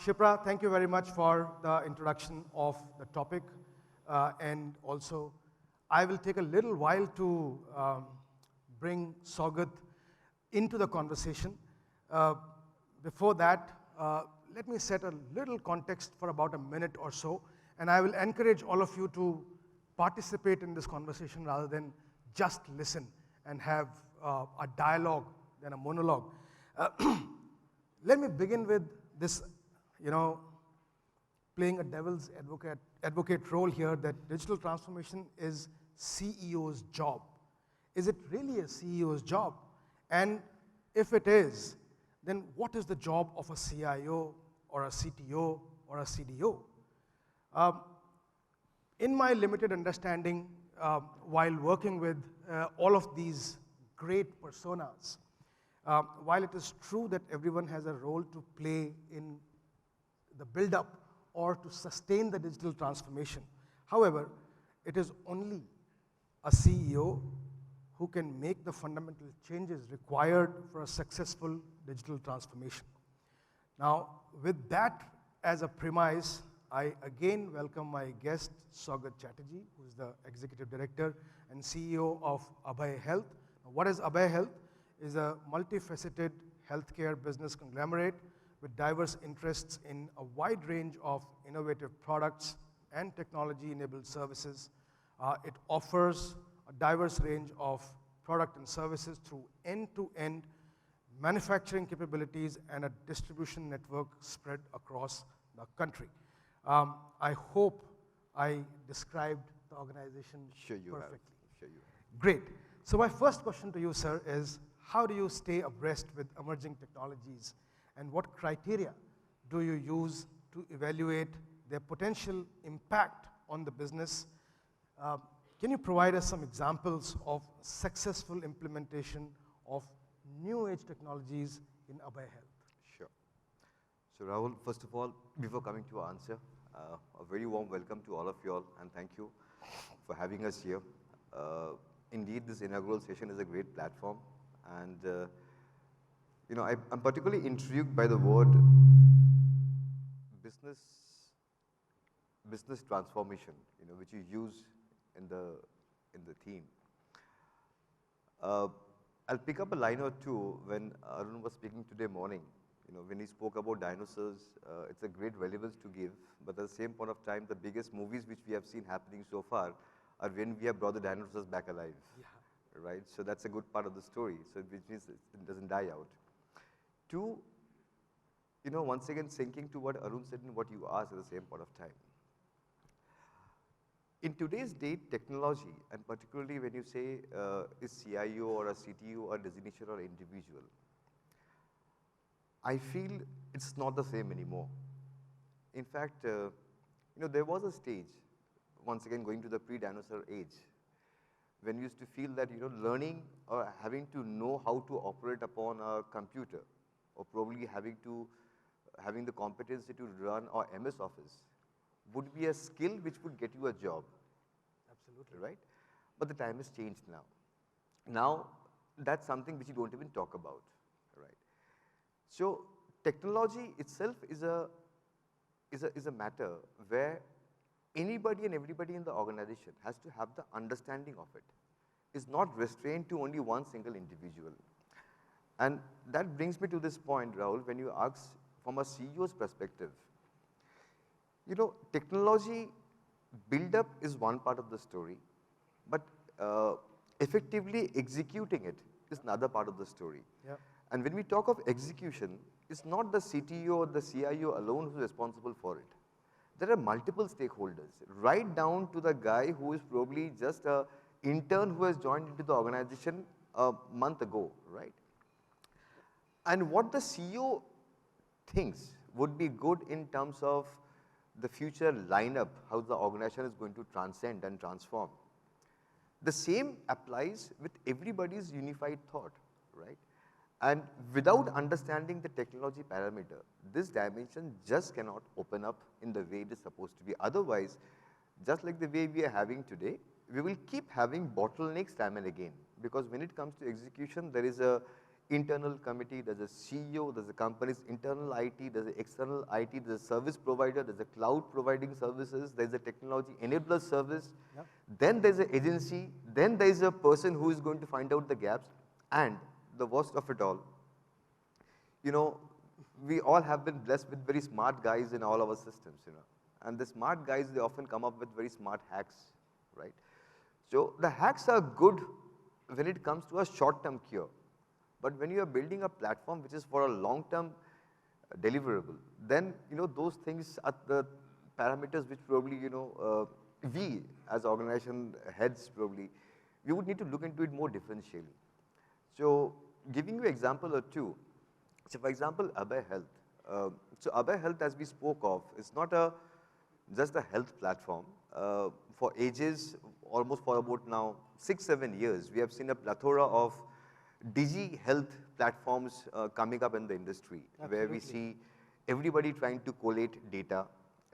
Shipra, thank you very much for the introduction of the topic. And also, I will take a little while to bring Sougat into the conversation. Before that, let me set a little context for about a minute or so, and I will encourage all of you to participate in this conversation rather than just listen and have a dialogue than a monologue. Let me begin with this, playing a devil's advocate role here, that digital transformation is CEO's job. Is it really a CEO's job? And if it is, then what is the job of a CIO or a CTO or a CDO? In my limited understanding, while working with all of these great personas, while it is true that everyone has a role to play in the build-up or to sustain the digital transformation, however, it is only a CEO who can make the fundamental changes required for a successful digital transformation. Now, with that as a premise, I again welcome my guest, Sougat Chatterjee, who is the Executive Director and CEO of Abhay Health. Now, what is Abhay Health? Is a multifaceted healthcare business conglomerate with diverse interests in a wide range of innovative products and technology-enabled services. It offers a diverse range of product and services through end-to-end manufacturing capabilities and a distribution network spread across the country. I hope I described the organization perfectly. Sure you have. Great. So my first question to you, sir, is how do you stay abreast with emerging technologies, and what criteria do you use to evaluate their potential impact on the business? Can you provide us some examples of successful implementation of new age technologies in Abhay Health? Sure. So Rahul, first of all, before coming to answer, a very warm welcome to all of you all, and thank you for having us here. Indeed, this inaugural session is a great platform, and I'm particularly intrigued by the word business transformation, which you use in the theme. I'll pick up a line or two when Arun was speaking today morning. When he spoke about dinosaurs, it's a great relevance to give, but at the same point of time, the biggest movies which we have seen happening so far are when we have brought the dinosaurs back alive. Yeah. Right? So that's a good part of the story, so which means it doesn't die out. Two, once again syncing to what Arun said and what you asked at the same point of time. In today's date, technology, and particularly when you say is CIO or a CTO or designation or individual, I feel it's not the same anymore. In fact, there was a stage, once again going to the pre-dinosaur age, when we used to feel that learning or having to know how to operate upon a computer, or probably having the competency to run our MS Office would be a skill which would get you a job. Absolutely. Right? But the time has changed now. Now, that's something which you don't even talk about. Right? So, technology itself is a matter where anybody and everybody in the organization has to have the understanding of it. It's not restrained to only one single individual. And that brings me to this point, Rahul, when you ask from a CEO's perspective. Technology build-up is one part of the story, but effectively executing it is another part of the story. Yeah. And when we talk of execution, it's not the CTO or the CIO alone who's responsible for it. There are multiple stakeholders, right down to the guy who is probably just an intern who has joined into the organization a month ago, right? And what the CEO thinks would be good in terms of the future lineup, how the organization is going to transcend and transform. The same applies with everybody's unified thought, right? And without understanding the technology parameter, this dimension just cannot open up in the way it is supposed to be. Otherwise, just like the way we are having today, we will keep having bottlenecks time and again. Because when it comes to execution, there is a internal committee, there's a CEO, there's a company's internal IT, there's an external IT, there's a service provider, there's a cloud providing services, there's a technology enabler service, Yep. then there's an agency, then there's a person who is going to find out the gaps, and the worst of it all, you know, we all have been blessed with very smart guys in all our systems, you know. And the smart guys, they often come up with very smart hacks, right? So the hacks are good when it comes to a short-term cure. But when you are building a platform which is for a long-term deliverable, then, you know, those things are the parameters which probably, you know, we as organization heads probably, we would need to look into it more differentially. So giving you an example or two, so for example, Abhay Health. So Abhay Health, as we spoke of, is not just a health platform. For ages, almost for about now 6-7 years, we have seen a plethora of digi health platforms coming up in the industry. Absolutely. Where we see everybody trying to collate data.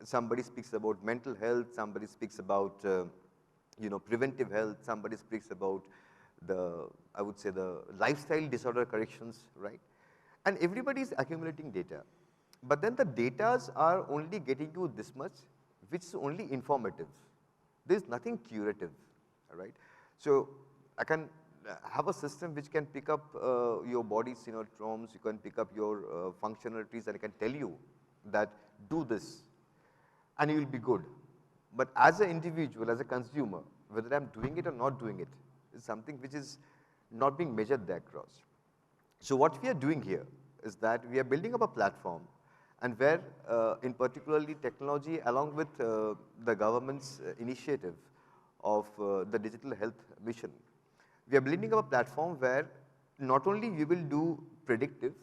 Somebody speaks about mental health, somebody speaks about you know, preventive health, somebody speaks about the, I would say, the lifestyle disorder corrections, right? And everybody is accumulating data. But then the datas are only getting you this much, which is only informative. There is nothing curative, right? So I can have a system which can pick up your body's syndromes, you can pick up your functionalities, and I can tell you that do this, and you will be good. But as an individual, as a consumer, whether I'm doing it or not doing it, is something which is not being measured there across. So what we are doing here is that we are building up a platform, and where in particularly technology along with the government's initiative of the digital health mission, we are building up a platform where not only we will do predictive,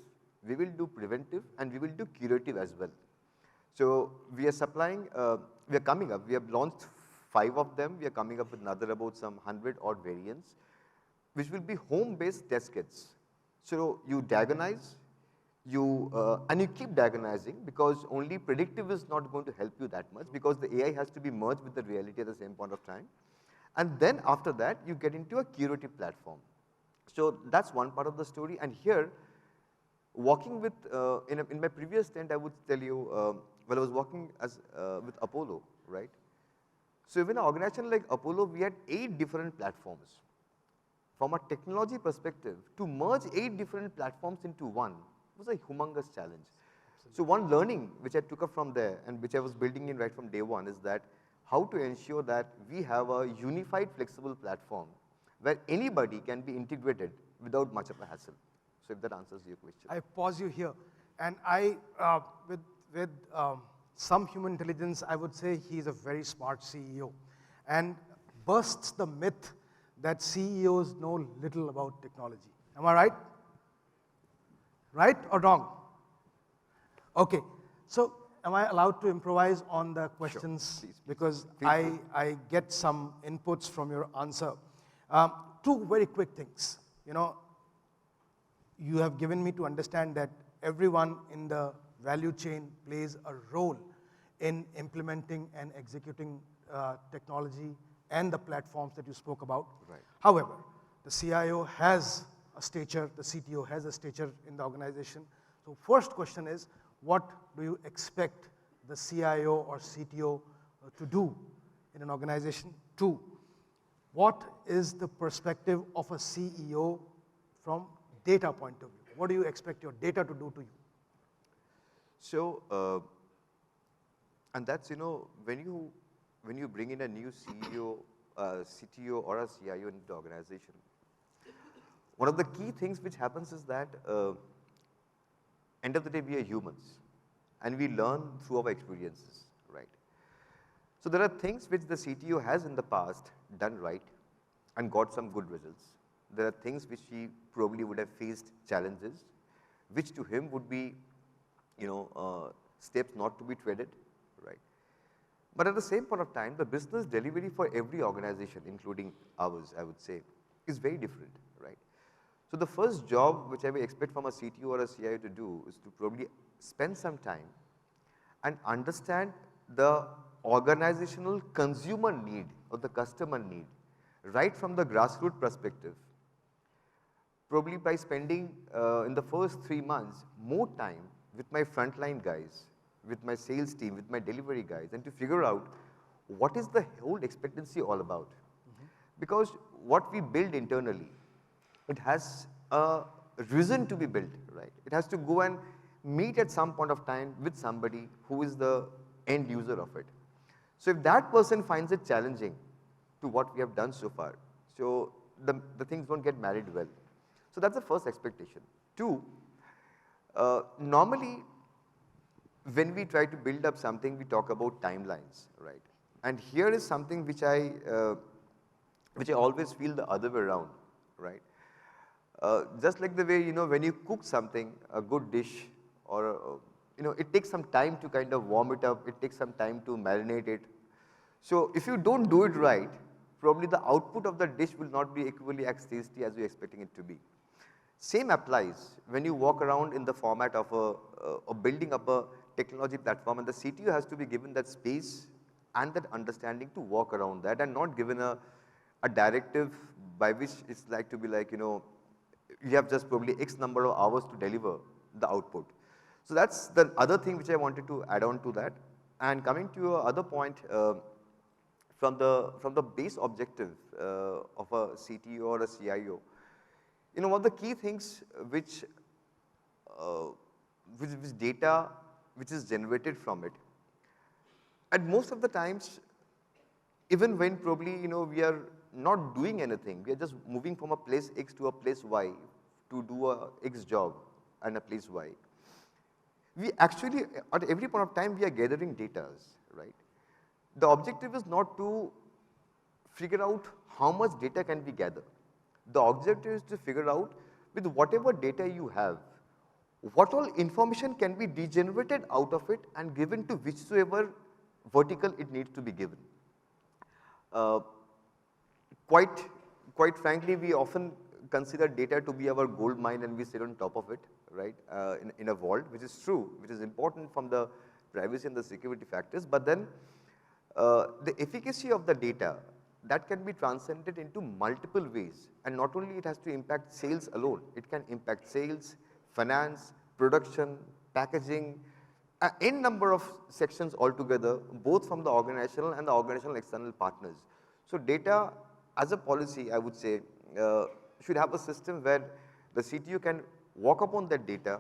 we will do preventive, and we will do curative as well. So we are supplying, we are coming up, we have launched 5 of them, we are coming up with another about some 100 odd variants, which will be home-based test kits. So you diagnose, and you keep diagnosing, because only predictive is not going to help you that much, because the AI has to be merged with the reality at the same point of time. And then after that, you get into a curative platform. So that's one part of the story. And here, working with, in my previous stint, I would tell you, well, I was working as, with Apollo, right? So in an organization like Apollo, we had 8 different platforms. From a technology perspective, to merge 8 different platforms into one was a humongous challenge. Absolutely. So one learning which I took up from there, and which I was building in right from day one, is that how to ensure that we have a unified, flexible platform where anybody can be integrated without much of a hassle. So if that answers your question. I pause you here, and I, with some human intelligence, I would say he's a very smart CEO, and bursts the myth that CEOs know little about technology. Am I right? Right or wrong? Okay, so am I allowed to improvise on the questions? Sure, please. Because I get some inputs from your answer. 2 very quick things. You know, you have given me to understand that everyone in the value chain plays a role in implementing and executing technology and the platforms that you spoke about. Right. However, the CIO has a stature, the CTO has a stature in the organization. So first question is, what do you expect the CIO or CTO to do in an organization? 2, what is the perspective of a CEO from data point of view? What do you expect your data to do to you? So, and that's, you know, when you bring in a new CEO, CTO or a CIO into the organization, one of the key things which happens is that end of the day we are humans, and we learn through our experiences, right? So there are things which the CTO has in the past done right and got some good results. There are things which he probably would have faced challenges, which to him would be, you know, steps not to be treaded, right? But at the same point of time, the business delivery for every organization, including ours, I would say, is very different, right? So the first job which I would expect from a CTO or a CIO to do is to probably spend some time and understand the organizational consumer need or the customer need, right from the grassroots perspective. probably by spending in the first 3 months more time with my frontline guys, with my sales team, with my delivery guys, and to figure out what is the whole expectancy all about. Because what we build internally, it has a reason to be built, right? It has to go and meet at some point of time with somebody who is the end user of it. So if that person finds it challenging to what we have done so far, so the things won't get married well. So that's the first expectation. Two, normally when we try to build up something, we talk about timelines, right? And here is something which I always feel the other way around, right? Just like the way, when you cook something, a good dish, or, it takes some time to kind of warm it up, it takes some time to marinate it. So if you don't do it right, probably the output of the dish will not be equally as tasty as you're expecting it to be. Same applies when you walk around in the format of building up a technology platform, and the CTO has to be given that space and that understanding to walk around that, and not given a directive by which it's like to be like, you have just probably X number of hours to deliver the output. So that's the other thing which I wanted to add on to that. And coming to your other point, from the base objective of a CTO or a CIO, one of the key things which data which is generated from it, and most of the times, even when probably we are not doing anything, we are just moving from a place X to a place Y to do a X job and a place Y. We actually, at every point of time, we are gathering data, right? The objective is not to figure out how much data can we gather. The objective is to figure out, with whatever data you have, what all information can be degenerated out of it and given to whichsoever vertical it needs to be given. Quite frankly, we often consider data to be our gold mine and we sit on top of it, right, in a vault, which is true, which is important from the privacy and the security factors. But then the efficacy of the data, that can be transcended into multiple ways, and not only it has to impact sales alone, it can impact sales, finance, production, packaging, n number of sections altogether, both from the organizational and the organizational external partners. So data as a policy, I would say, should have a system where the CTO can walk upon that data,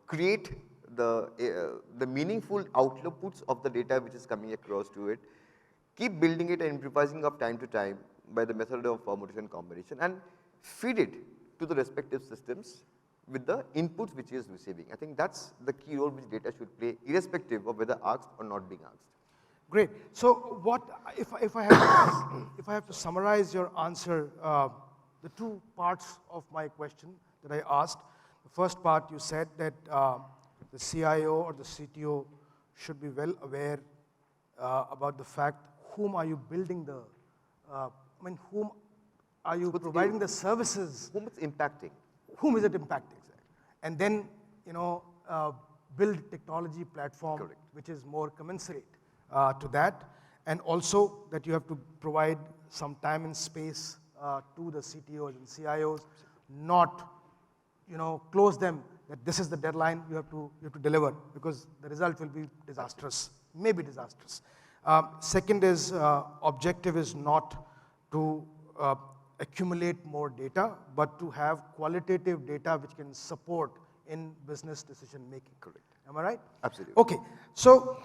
create the meaningful outputs of the data which is coming across to it, keep building it and improvising of time to time by the method of permutation and combination, and feed it to the respective systems with the inputs which he is receiving. I think that's the key role which data should play, irrespective of whether asked or not being asked. Great. So what, if I have to summarize your answer, the two parts of my question that I asked. The first part, you said that the CIO or the CTO should be well aware about the fact whom are you building the, whom are you providing the services? Whom it's impacting. Whom is it impacting? And then, build technology platform Correct. which is more commensurate to that, and also that you have to provide some time and space to the CTOs and CIOs, not close them that this is the deadline you have to deliver, because the result will be disastrous, maybe disastrous. Second is, objective is not to accumulate more data, but to have qualitative data which can support in business decision making. Correct. Am I right? Absolutely. Okay, so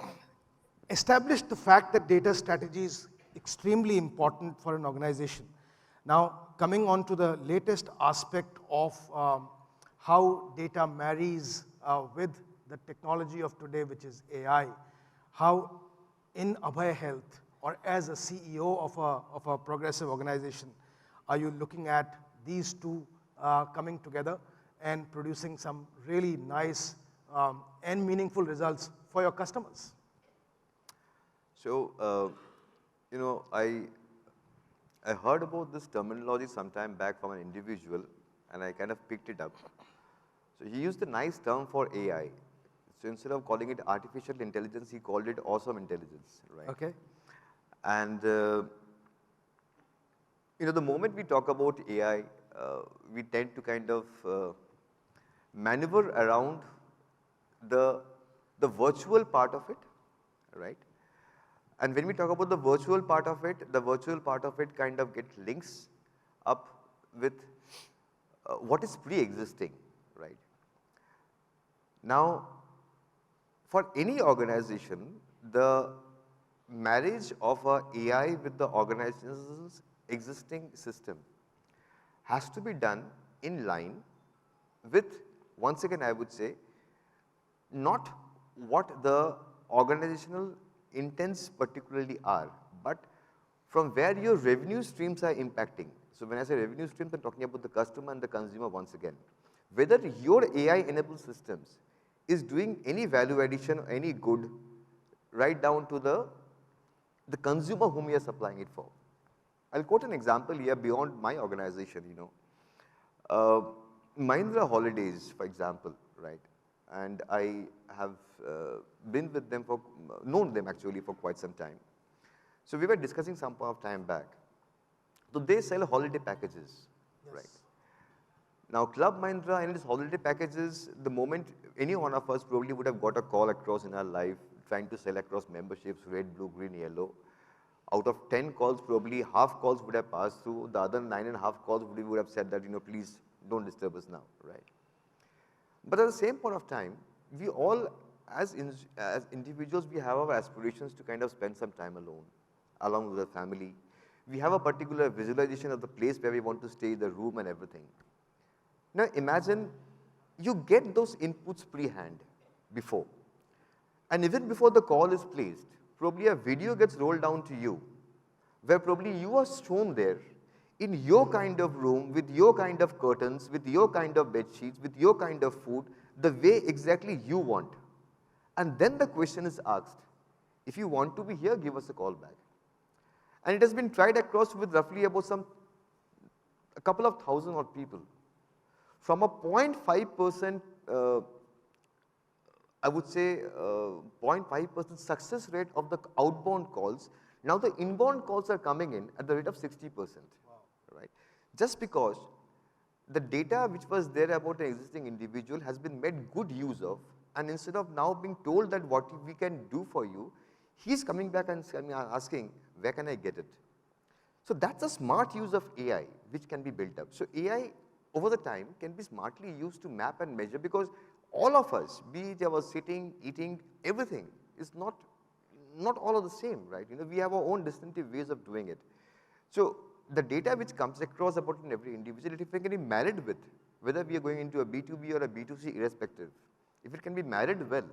establish the fact that data strategy is extremely important for an organization. Now, coming on to the latest aspect of how data marries with the technology of today, which is AI, how in Abhay Health, or as a CEO of a progressive organization, are you looking at these two coming together and producing some really nice and meaningful results for your customers? So, I heard about this terminology sometime back from an individual, and I kind of picked it up. So he used a nice term for AI. So instead of calling it artificial intelligence, he called it awesome intelligence, right? Okay. And the moment we talk about AI, we tend to kind of maneuver around the virtual part of it, right? And when we talk about the virtual part of it kind of get links up with what is pre-existing, right? Now, for any organization, the marriage of a AI with the organization's existing system has to be done in line with, once again I would say, not what the organizational intents particularly are, but from where your revenue streams are impacting. So when I say revenue streams, I'm talking about the customer and the consumer once again. Whether your AI-enabled systems is doing any value addition or any good right down to the consumer whom you are supplying it for. I'll quote an example here beyond my organization, Mahindra Holidays, for example, right? And I have been with them known them actually for quite some time. So we were discussing some point of time back. So they sell holiday packages, Yes. right? Now Club Mahindra and its holiday packages, the moment any one of us probably would have got a call across in our life trying to sell across memberships, red, blue, green, yellow. Out of 10 calls, probably half calls would have passed through. The other 9.5 calls we would have said that, please don't disturb us now, right? But at the same point of time, we all, as individuals, we have our aspirations to kind of spend some time alone, along with the family. We have a particular visualization of the place where we want to stay, the room and everything. Now imagine you get those inputs pre-hand before. And even before the call is placed, probably a video gets rolled down to you, where probably you are shown there in your kind of room, with your kind of curtains, with your kind of bed sheets, with your kind of food, the way exactly you want. And then the question is asked, if you want to be here, give us a call back. And it has been tried across with roughly about a couple of thousand odd people. From a 0.5%, I would say 0.5% success rate of the outbound calls, now the inbound calls are coming in at the rate of 60%, right? Just because the data which was there about an existing individual has been made good use of, and instead of now being told that what we can do for you, he's coming back and asking, where can I get it? So that's a smart use of AI which can be built up. So AI over the time can be smartly used to map and measure, because all of us, be it our sitting, eating, everything is not all of the same, right? We have our own distinctive ways of doing it. So the data which comes across about in every individual, if it can be married with, whether we are going into a B2B or a B2C irrespective, if it can be married well,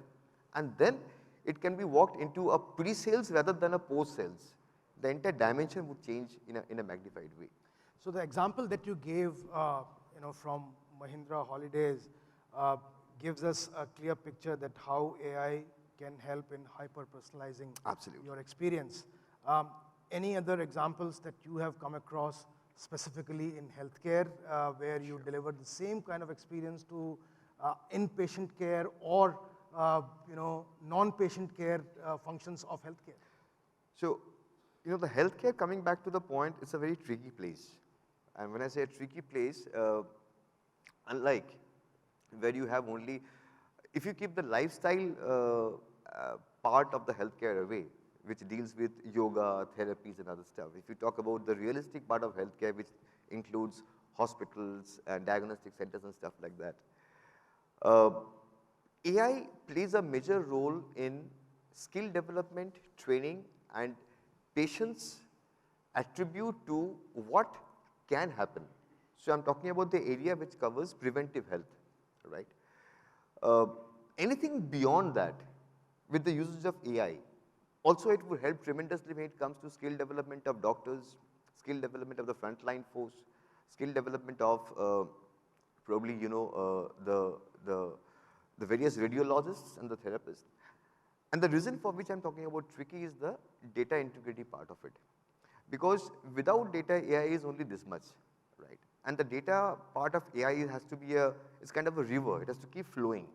and then it can be walked into a pre-sales rather than a post-sales, the entire dimension would change in a magnified way. So the example that you gave, from Mahindra Holidays gives us a clear picture that how AI can help in hyper-personalizing Absolutely. your experience. Any other examples that you have come across specifically in healthcare where you delivered the same kind of experience to inpatient care or non-patient care functions of healthcare? So, the healthcare, coming back to the point, it's a very tricky place. And when I say a tricky place, unlike where you have only, if you keep the lifestyle part of the healthcare away, which deals with yoga, therapies and other stuff, if you talk about the realistic part of healthcare, which includes hospitals and diagnostic centers and stuff like that, AI plays a major role in skill development, training, and patients attribute to what can happen. So I'm talking about the area which covers preventive health, right? Anything beyond that, with the usage of AI, also it would help tremendously when it comes to skill development of doctors, skill development of the frontline force, skill development of probably the various radiologists and the therapists. And the reason for which I'm talking about tricky is the data integrity part of it. Because without data, AI is only this much, right? And the data part of AI has to be it's kind of a river. It has to keep flowing.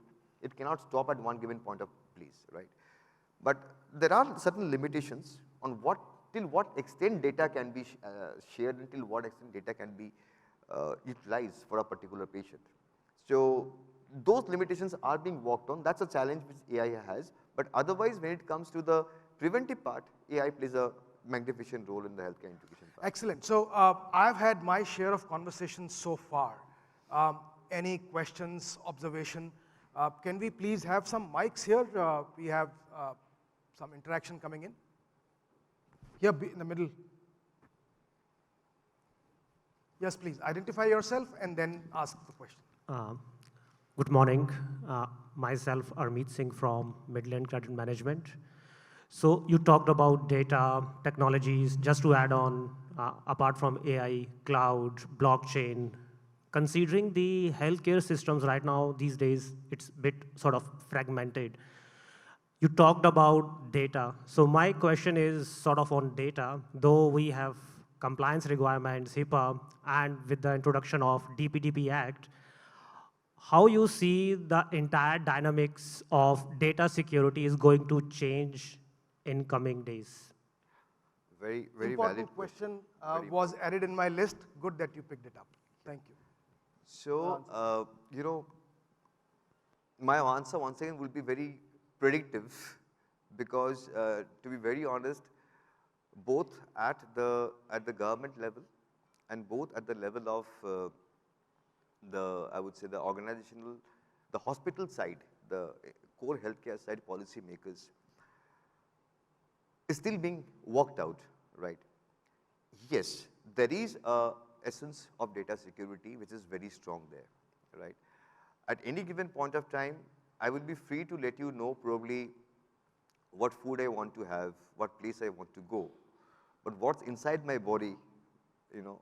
It cannot stop at one given point of place, right? But there are certain limitations on till what extent data can be shared and till what extent data can be utilize for a particular patient. So those limitations are being worked on. That's a challenge which AI has. But otherwise, when it comes to the preventive part, AI plays a magnificent role in the healthcare integration part. Excellent. So I've had my share of conversations so far. Any questions, observation? Can we please have some mics here? We have some interaction coming in. Here in the middle. Yes, please. Identify yourself and then ask the question. Good morning. Myself, Armeet Singh from Midland Credit Management. So you talked about data, technologies, just to add on, apart from AI, cloud, blockchain, considering the healthcare systems right now, these days, it's a bit sort of fragmented. You talked about data. So my question is sort of on data, though we have compliance requirements, HIPAA, and with the introduction of DPDP Act, how you see the entire dynamics of data security is going to change in coming days? Very, very Important valid question was added in my list. Good that you picked it up. Thank you. So, you know, my answer once again will be very predictive because, to be very honest, both at the government level and both at the level of I would say the organizational, the hospital side, the core healthcare side policy makers is still being worked out, right? Yes, there is a essence of data security which is very strong there, right? At any given point of time, I will be free to let you know probably what food I want to have, what place I want to go. But what's inside my body, you know,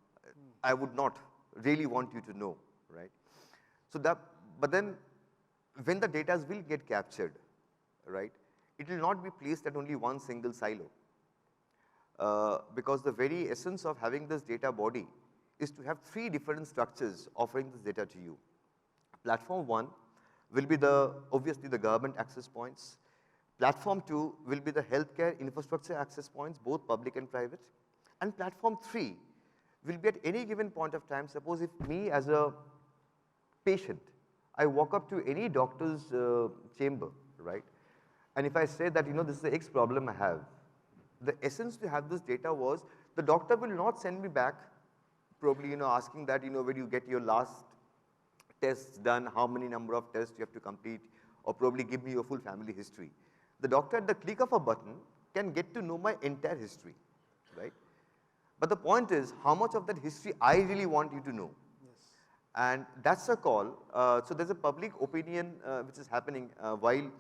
I would not really want you to know, right? So that, but then when the data will get captured, right, it will not be placed at only one single silo. Because the very essence of having this data body is to have three different structures offering this data to you. Platform 1 will be obviously the government access points. Platform 2 will be the healthcare infrastructure access points, both public and private. And platform 3 will be at any given point of time, suppose if me as a patient, I walk up to any doctor's chamber, right? And if I say that, you know, this is the X problem I have, the essence to have this data was the doctor will not send me back probably, you know, asking that, you know, where you get your last tests done, how many number of tests you have to complete, or probably give me your full family history. The doctor at the click of a button can get to know my entire history, right? But the point is how much of that history I really want you to know. Yes. And that's a call. So there's a public opinion which is happening while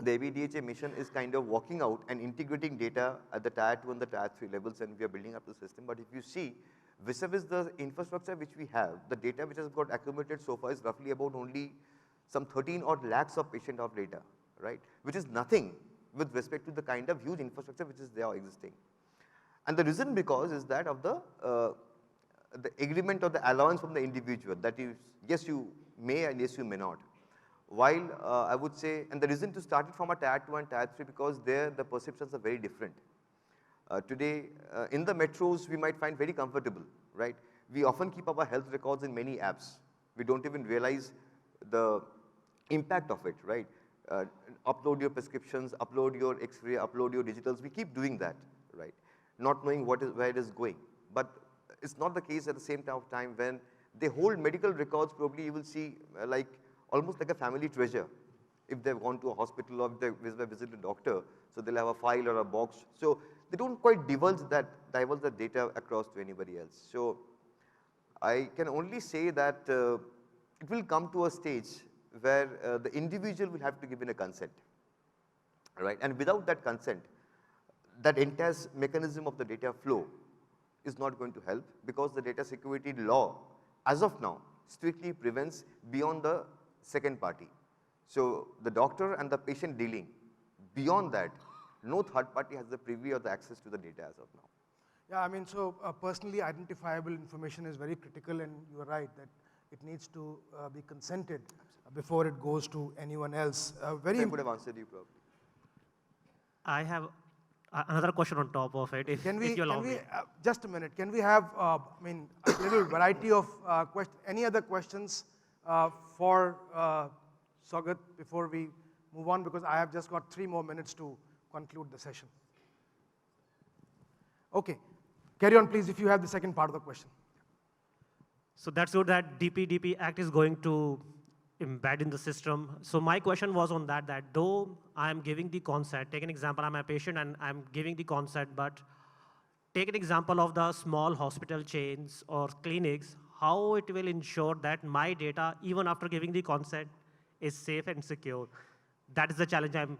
the ABDHA mission is kind of working out and integrating data at the tier 2 and the tier 3 levels, and we are building up the system. But if you see, vis-a-vis the infrastructure which we have, the data which has got accumulated so far is roughly about only some 13 odd lakhs of patient of data, right? Which is nothing with respect to the kind of huge infrastructure which is there existing. And the reason because is that of the agreement or the allowance from the individual, that is, yes you may and yes you may not. While I would say, and the reason to start it from a tier 2 and tier 3 because there the perceptions are very different. Today in the metros we might find very comfortable, right? We often keep our health records in many apps. We don't even realize the impact of it, right? Upload your prescriptions, upload your X-ray, upload your digitals, we keep doing that, right? Not knowing where it is going. But it's not the case at the same time when they hold medical records, probably you will see like almost like a family treasure. If they've gone to a hospital or if they visit a doctor, so they'll have a file or a box. So they don't quite divulge the data across to anybody else. So I can only say that it will come to a stage where the individual will have to give in a consent, right? And without that consent, that entire mechanism of the data flow is not going to help because the data security law, as of now, strictly prevents beyond the second party. So the doctor and the patient dealing, beyond that, no third party has the privy or the access to the data as of now. Yeah, I mean, so personally identifiable information is very critical, and you are right that it needs to be consented before it goes to anyone else. I could have answered you probably. I have Another question on top of it, if you allow me. Just a minute, can we have, a little variety of questions? Any other questions for Sougat before we move on? Because I have just got 3 more minutes to conclude the session. Okay, carry on please if you have the second part of the question. So that's good that DP Act is going to embed in the system. So my question was on that though I'm giving the consent, take an example, I'm a patient and I'm giving the consent, but take an example of the small hospital chains or clinics, how it will ensure that my data, even after giving the consent, is safe and secure. That is the challenge I'm.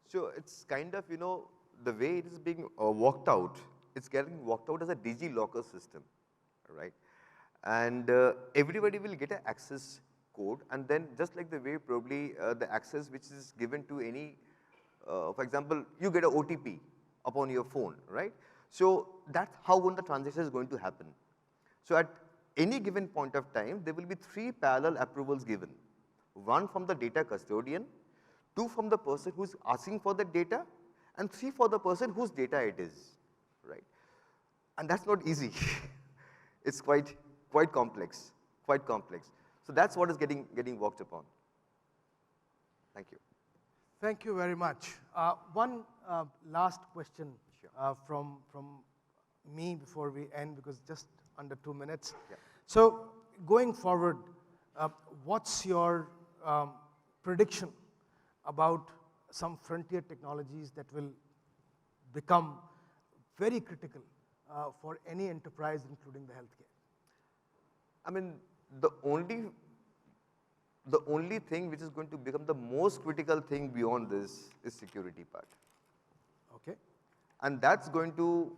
So it's kind of, the way it is being worked out, it's getting worked out as a DigiLocker system, right? And everybody will get an access code, and then just like the way probably the access which is given to any, for example, you get an OTP upon your phone, right? So that's how when the transaction is going to happen. So at any given point of time, there will be 3 parallel approvals given. 1 from the data custodian, 2 from the person who's asking for the data, and 3 for the person whose data it is, right? And that's not easy. It's quite complex, quite complex. So that's what is getting worked upon. Thank you. Thank you very much. One last question from me before we end, because just under 2 minutes. Yeah. So going forward, what's your prediction about some frontier technologies that will become very critical for any enterprise, including the healthcare? I mean, the only thing which is going to become the most critical thing beyond this is security part. Okay. And that's going to,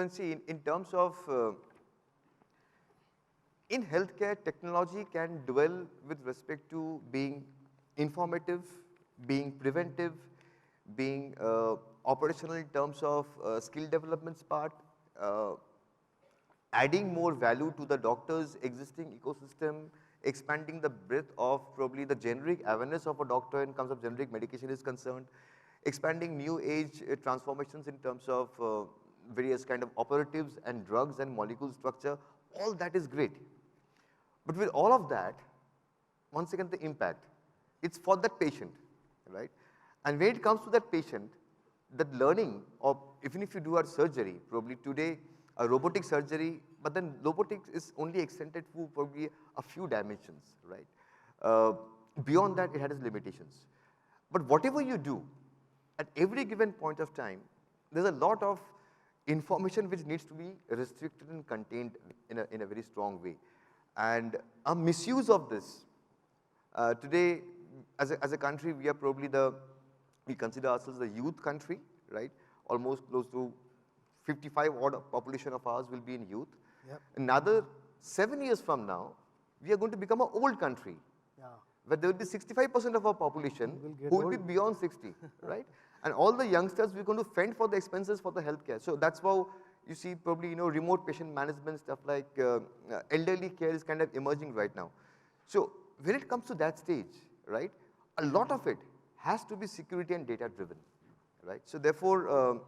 see, in terms of, in healthcare, technology can dwell with respect to being informative, being preventive, being operational in terms of skill developments part, adding more value to the doctor's existing ecosystem, expanding the breadth of probably the generic awareness of a doctor in terms of generic medication is concerned, expanding new age transformations in terms of various kind of operatives and drugs and molecule structure, all that is great. But with all of that, once again the impact, it's for that patient, right? And when it comes to that patient, that learning of, even if you do a surgery, probably today a robotic surgery, but then robotics is only extended to probably a few dimensions, right? Beyond that, it has limitations. But whatever you do, at every given point of time, there's a lot of information which needs to be restricted and contained in a very strong way. And a misuse of this, today, as a country, we are probably we consider ourselves the youth country, right? Almost close to 55 odd population of ours will be in youth. Yep. Another 7 years from now, we are going to become an old country. Yeah. Where there will be 65% of our population who will be beyond 60, right? And all the youngsters, we're going to fend for the expenses for the healthcare. So that's how you see probably, remote patient management, stuff like elderly care is kind of emerging right now. So when it comes to that stage, right, a lot of it has to be security and data driven, right? So therefore,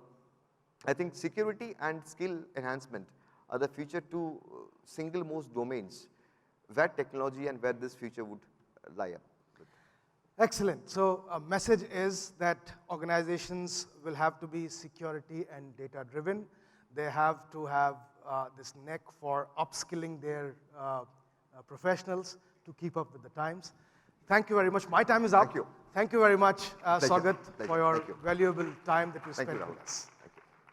I think security and skill enhancement are the future 2 single most domains where technology and where this future would lie up. Excellent. So a message is that organizations will have to be security and data driven. They have to have this neck for upskilling their professionals to keep up with the times. Thank you very much. My time is up. Thank you. Thank you very much, Sougat, Pleasure. for your Thank you. valuable time that you Thank spent you, with Rahul. us.